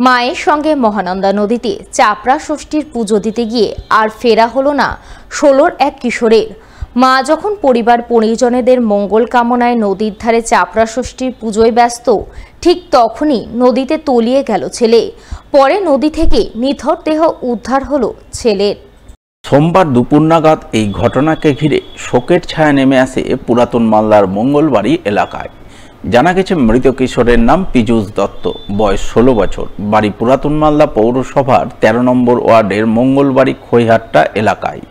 মায়ের সঙ্গে মহানন্দা নদীতে চাপড়া ষষ্ঠীর পুজো দিতে গিয়ে আর ফেরা হলো না 16-র এক কিশোরের। মা যখন পরিবার পরিজনেদের মঙ্গল কামনায় নদীর ধারে চাপড়া ষষ্ঠীর পুজোয় ব্যস্ত, ঠিক তখনই নদীতে তলিয়ে গেল ছেলে। পরে নদী থেকে নিথর দেহ উদ্ধার হলো ছেলের। সোমবার দুপুর নাগাদ এই ঘটনাকে ঘিরে শোকের ছায়া নেমে আসে পুরাতন মালদার মঙ্গলবাড়ি এলাকায়। জানা গেছে মৃত কিশোরের নাম পীযূষ দত্ত, বয়স 16 বছর, বাড়ি পুরাতন মালদা পৌরসভার 13 নম্বর ওয়ার্ডের মঙ্গলবাড়ি খৈহাট্টা এলাকায়।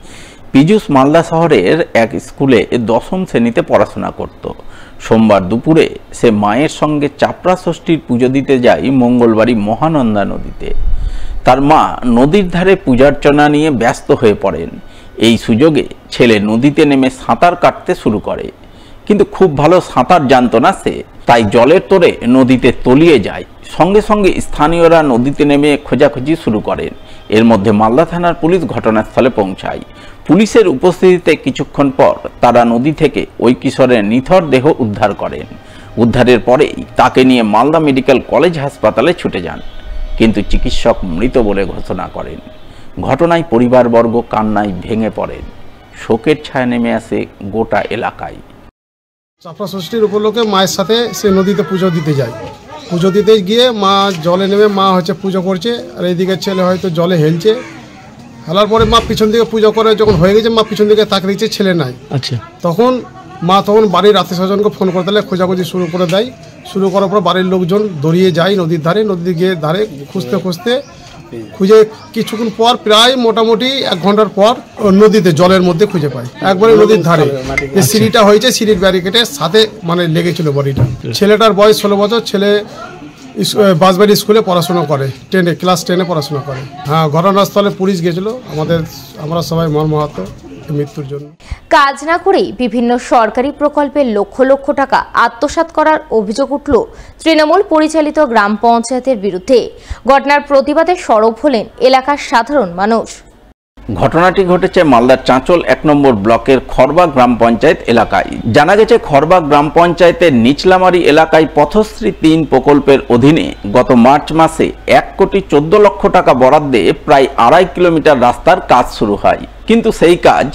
পীযূষ মালদা শহরের এক স্কুলে 10ম শ্রেণীতে পড়াশোনা করত। সোমবার দুপুরে সে মায়ের সঙ্গে চাপড়া ষষ্ঠীর পুজো দিতে যায় মঙ্গলবাড়ি মহানন্দা নদীতে। তার মা নদীর ধারে পূজার্চনা নিয়ে ব্যস্ত হয়ে পড়েন। এই সুযোগে ছেলে নদীতে নেমে সাঁতার কাটতে শুরু করে, কিন্তু খুব ভালো সাঁতার জানত না সে, তাই জলের তোড়ে নদীতে তলিয়ে যায়। সঙ্গে সঙ্গে স্থানীয়রা নদীতে নেমে খোঁজাখুঁজি শুরু করেন। এর মধ্যে মালদা থানার পুলিশ ঘটনাস্থলে পৌঁছায়। পুলিশের উপস্থিতিতে কিছুক্ষণ পর তারা নদী থেকে ওই কিশোরের নিথর দেহ উদ্ধার করেন। উদ্ধারের পরেই তাকে নিয়ে মালদা মেডিকেল কলেজ হাসপাতালে ছুটে যান, কিন্তু চিকিৎসক মৃত বলে ঘোষণা করেন। ঘটনায় পরিবারবর্গ কান্নায় ভেঙে পড়েন। শোকের ছায়া নেমে আসে গোটা এলাকায়। চাপড়া ষষ্ঠীর উপলক্ষে মায়ের সাথে সে নদীতে পুজো দিতে যায়। পুজো দিতে গিয়ে মা জলে নেমে মা পুজো করছে, আর এইদিকে ছেলে হয়তো জলে হেলছে। হেলার পরে মা পিছন দিকে পুজো করে যখন হয়ে গেছে, মা পিছন দিকে তাকে দিচ্ছে, ছেলে নাই। আচ্ছা, তখন মা বাড়ির আত্মীয় স্বজনকে ফোন করে দিলে খোঁজাখুঁজি শুরু করে দেয়। শুরু করার পর বাড়ির লোকজন দৌড়িয়ে যায় নদীর ধারে। নদী গিয়ে ধারে খুঁজতে খুঁজে কিছুক্ষণ পর, প্রায় মোটামুটি 1 ঘন্টার পর নদীতে জলের মধ্যে খুঁজে পায়, একবারে নদীর ধারে। যে সিঁড়িটা হয়েছে, সিঁড়ির ব্যারিকেডের সাথে লেগেছিল বডিটা। ছেলেটার বয়স 16 বছর। ছেলে বাঁশবাড়ি স্কুলে পড়াশোনা করে, ক্লাস 10-এ পড়াশোনা করে। হ্যাঁ, ঘটনাস্থলে পুলিশ গেছিল। আমরা সবাই মর্মাহত মৃত্যুর জন্য। কাজ না করেই বিভিন্ন সরকারি প্রকল্পের লক্ষ লক্ষ টাকা আত্মসাৎ করার অভিযোগ উঠল তৃণমূল পরিচালিত গ্রাম পঞ্চায়েতের বিরুদ্ধে। ঘটনার প্রতিবাদে সরব হলেন এলাকার সাধারণ মানুষ। ঘটনাটি ঘটেছে মালদার চাঁচল 1 নম্বর ব্লকের খরবা গ্রাম পঞ্চায়েত এলাকায়। জানা গেছে খরবা গ্রাম পঞ্চায়েতের নিচলামারি এলাকায় পথশ্রী 3 প্রকল্পের অধীনে গত মার্চ মাসে 1 কোটি 14 লক্ষ টাকা বরাদ্দে প্রায় 2.5 কিলোমিটার রাস্তার কাজ শুরু হয়, কিন্তু সেই কাজ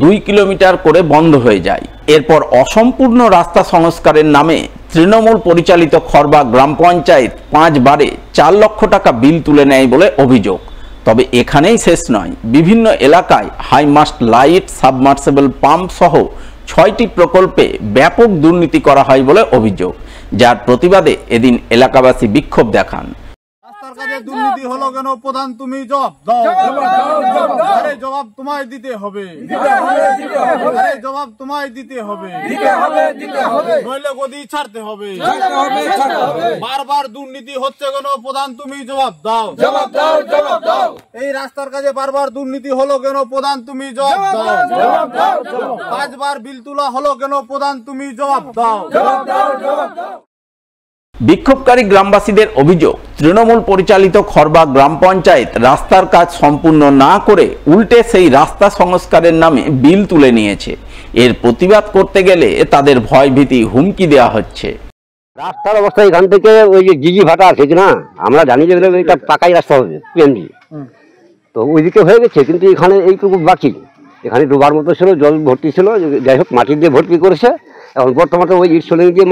2 কিলোমিটার করে বন্ধ হয়ে যায়। এরপর অসম্পূর্ণ রাস্তা সংস্কারের নামে তৃণমূল পরিচালিত খরবা গ্রাম পঞ্চায়েত 5 বারে 4 লক্ষ টাকা বিল তুলে নেয় বলে অভিযোগ। তবে এখানেই শেষ নয়, বিভিন্ন এলাকায় হাইমাস্ট লাইট, সাবমার্সিবল পাম্প সহ 6টি প্রকল্পে ব্যাপক দুর্নীতি করা হয় বলে অভিযোগ, যার প্রতিবাদে এদিন এলাকাবাসী বিক্ষোভ দেখান। রাস্তার কাজে দুর্নীতি হলো কেন প্রধান, তুমি জবাব দাও। আরে জবাব তোমায় দিতে হবে, আরে জবাব তোমায় দিতে হবে, নইলে গদি ছাড়তে হবে। বারবার দুর্নীতি হচ্ছে কেন প্রধান, তুমি জবাব দাও। এই রাস্তার কাজে বারবার দুর্নীতি হলো কেন প্রধান, তুমি জবাব দাও। 5 বার বিল তোলা হলো কেন প্রধান, তুমি জবাব দাও। বিক্ষোভকারী গ্রামবাসীদের অভিযোগ, তৃণমূল পরিচালিত খরবা গ্রাম পঞ্চায়েত রাস্তার কাজ সম্পূর্ণ না করে উল্টে সেই রাস্তা সংস্কারের নামে বিল তুলে নিয়েছে। এর প্রতিবাদ করতে গেলে তাদের ভয়ভীতি, হুমকি দেওয়া হচ্ছে। রাস্তার অবস্থা এখান থেকে ওই যে জিজি ভাটা আছে না, আমরা জানি যে এটা পাকাই রাস্তা হবে, পিএনজি, তো ওইদিকে হয়ে গেছে, কিন্তু এখানে এইটুকু বাকি। এখানে ডোবার মতো ছিল, জল ভর্তি ছিল, যাই হোক মাটি দিয়ে ভর্তি করেছে। এখন বর্তমানে ওই ইট চলে দিয়ে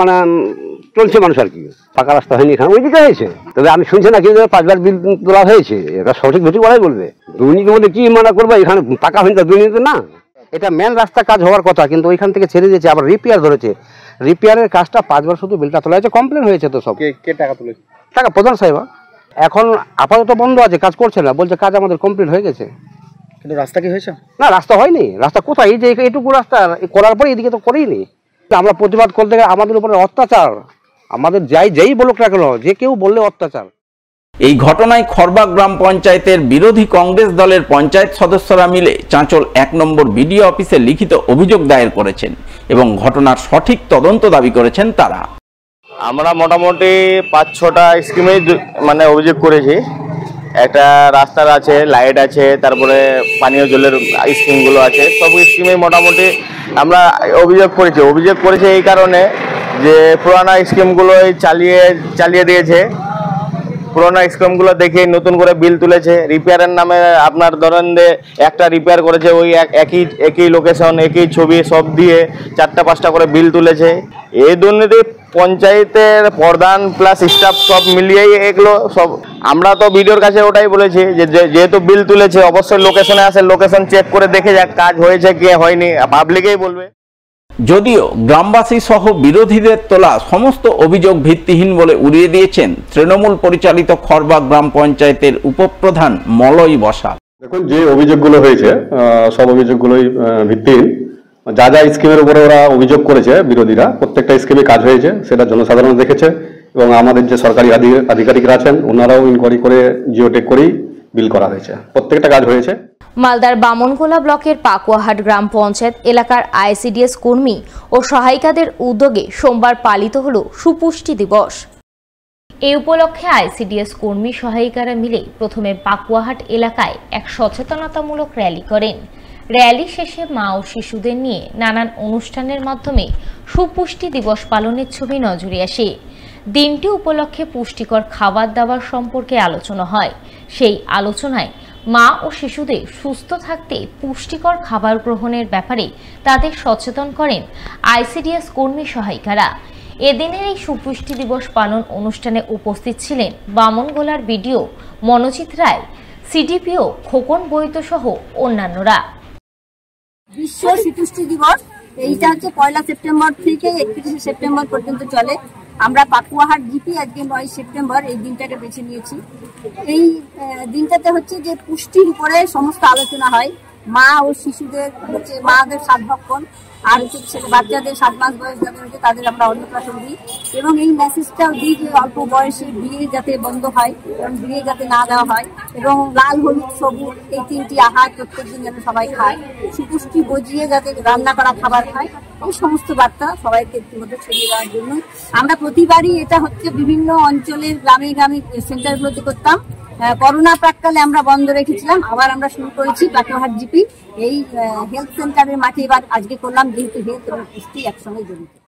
চলছে মানুষ আর কি, পাকা রাস্তা হয়নি এখানে, ওইদিকে হয়েছে। তবে আমি শুনছি না কিন্তু 5 বার বিল তোলা হয়েছে। এটা সঠিক ভেটি বলাই বলবে, দুর্নীতি বলে কি করবো, এখানে পাকা হয়নি, দুর্নীতি না। এটা মেন রাস্তা কাজ হওয়ার কথা, কিন্তু ওইখান থেকে ছেড়ে দিয়েছে, আবার রিপেয়ার ধরেছে। রিপেয়ারের কাজটা 5 বার শুধু বিলটা তোলা হয়েছে, কমপ্লেন হয়েছে। তো সব কে টাকা তুলেছে? টাকা প্রধান সাহেব। এখন আপাতত বন্ধ আছে, কাজ করছে না, বলছে কাজ আমাদের কমপ্লিট হয়ে গেছে। কিন্তু রাস্তা কি হয়েছে? না, রাস্তা হয়নি। রাস্তা কোথায়? এই যে এইটুকু রাস্তা করার পরে এদিকে তো করেইনি। আমরা প্রতিবাদ করতে গেলে আমাদের উপরে অত্যাচার, আমাদের যেই বলুক না কেন, যে কেউ বললে অত্যাচার। এই ঘটনায় খরবা গ্রাম পঞ্চায়েতের বিরোধী কংগ্রেস দলের পঞ্চায়েত সদস্যরা মিলে চাঁচল 1 নম্বর বিডিও অফিসে লিখিত অভিযোগ দায়ের করেছেন এবং ঘটনার সঠিক তদন্ত দাবি করেছেন তারা। আমরা মোটামুটি 5-6টা স্কিমে অভিযোগ করেছি। একটা রাস্তার আছে, লাইট আছে, তারপরে পানীয় জলের স্কিমগুলো আছে, সব স্কিমে মোটামুটি আমরা অভিযোগ করেছি এই কারণে যে পুরানা স্কিমগুলোই চালিয়ে দিয়েছে। পুরোনো স্কিমগুলো দেখে নতুন করে বিল তুলেছে। রিপেয়ারের নামে আপনার ধরেন যে একটা রিপেয়ার করেছে ওই একই লোকেশন একই ছবি সব দিয়ে 4টা-5টা করে বিল তুলেছে। এই দুর্নীতি পঞ্চায়েতের প্রধান প্লাস স্টাফ সব মিলিয়েই এগুলো সব। আমরা তো ভিডিওর কাছে ওটাই বলেছি যে যেহেতু বিল তুলেছে অবশ্যই লোকেশনে আসে, লোকেশন চেক করে দেখে যাক কাজ হয়েছে কি হয়নি, পাবলিকেই বলবে। যদিও গ্রামবাসী সহ বিরোধীদের তোলা সমস্ত অভিযোগ ভিত্তিহীন বলে উড়িয়ে দিয়েছেন তৃণমূল পরিচালিত খড়বা গ্রাম পঞ্চায়েতের উপপ্রধান মলয় বসাক। দেখুন, যে অভিযোগগুলো হয়েছে সব অভিযোগগুলোই ভিত্তিহীন। যা যা স্কিমের উপরে ওরা অভিযোগ করেছে বিরোধীরা, প্রত্যেকটা স্কিমে কাজ হয়েছে, সেটা জনসাধারণ দেখেছে এবং আমাদের যে সরকারি আধিকারিকরা আছেন ওনারাও ইনকোয়ারি করে জিওটেক করেই বিল করা হয়েছে, প্রত্যেকটা কাজ হয়েছে। মালদার বামনগোলা ব্লকের পাকুয়াহাট গ্রাম পঞ্চায়েত এলাকার আইসিডিএস কর্মী ও সহায়িকাদের উদ্যোগে সোমবার পালিত হল সুপুষ্টি দিবস। এই উপলক্ষে আইসিডিএস কর্মী সহায়িকারা মিলে প্রথমে পাকুয়াহাট এলাকায় এক সচেতনতামূলক র্যালি করেন। র্যালি শেষে মা ও শিশুদের নিয়ে নানান অনুষ্ঠানের মাধ্যমে সুপুষ্টি দিবস পালনের ছবি নজরে আসে। দিনটি উপলক্ষে পুষ্টিকর খাবার দাবার সম্পর্কে আলোচনা হয়। সেই আলোচনায় মা ও শিশুদের সুস্থ থাকতে পুষ্টিকর খাবার গ্রহণের ব্যাপারে তাদের সচেতন করেন আইসিডিএস কর্মী সহায়িকারা। এদিনের এই সুপুষ্টি দিবস পালন অনুষ্ঠানে উপস্থিত ছিলেন বামনগোলার বিডিও মনোজিৎ রায়, সিডিপিও খোকন বৈদ্য সহ অন্যান্যরা। বিশ্ব সুপুষ্টি দিবস এইটা হচ্ছে 1 সেপ্টেম্বর থেকে 31 সেপ্টেম্বর পর্যন্ত চলে। আমরা পাকুয়াহাট জিপি আজকে 9 সেপ্টেম্বর এই দিনটাকে বেছে নিয়েছি। এই দিনটাতে হচ্ছে যে পুষ্টির উপরে সমস্ত আলোচনা হয়। মা ও শিশুদের হচ্ছে মাদের সাধভক্ষণ, আর হচ্ছে ছেলে বাচ্চাদের 7 মাস বয়স যাদের হচ্ছে তাদের আমরা অন্নপ্রাশন দিই এবং এই মেসেজটাও দিই যে অল্প বয়সে বিয়ে যাতে বন্ধ হয় এবং বিয়ে যাতে না দেওয়া হয় এবং লাল হলুদ সবুজ এই 3টি আহার প্রত্যেকদিন যেন সবাই খায়, সুপুষ্টি বজিয়ে যাতে রান্না করা খাবার খায়, এই সমস্ত বার্তা সবাইকে একটু ছড়িয়ে দেওয়ার জন্য আমরা প্রতিবারই এটা হচ্ছে বিভিন্ন অঞ্চলের গ্রামে গ্রামে সেন্টারগুলোতে করতাম। করোনা প্রাককালে আমরা বন্ধ রেখেছিলাম, আবার আমরা শুরু করেছি পাকুয়াহাট জিপি এই হেলথ সেন্টারের মাঠে এবার আজকে করলাম, যেহেতু হেলথ এবং পুষ্টি একসঙ্গে জড়িত।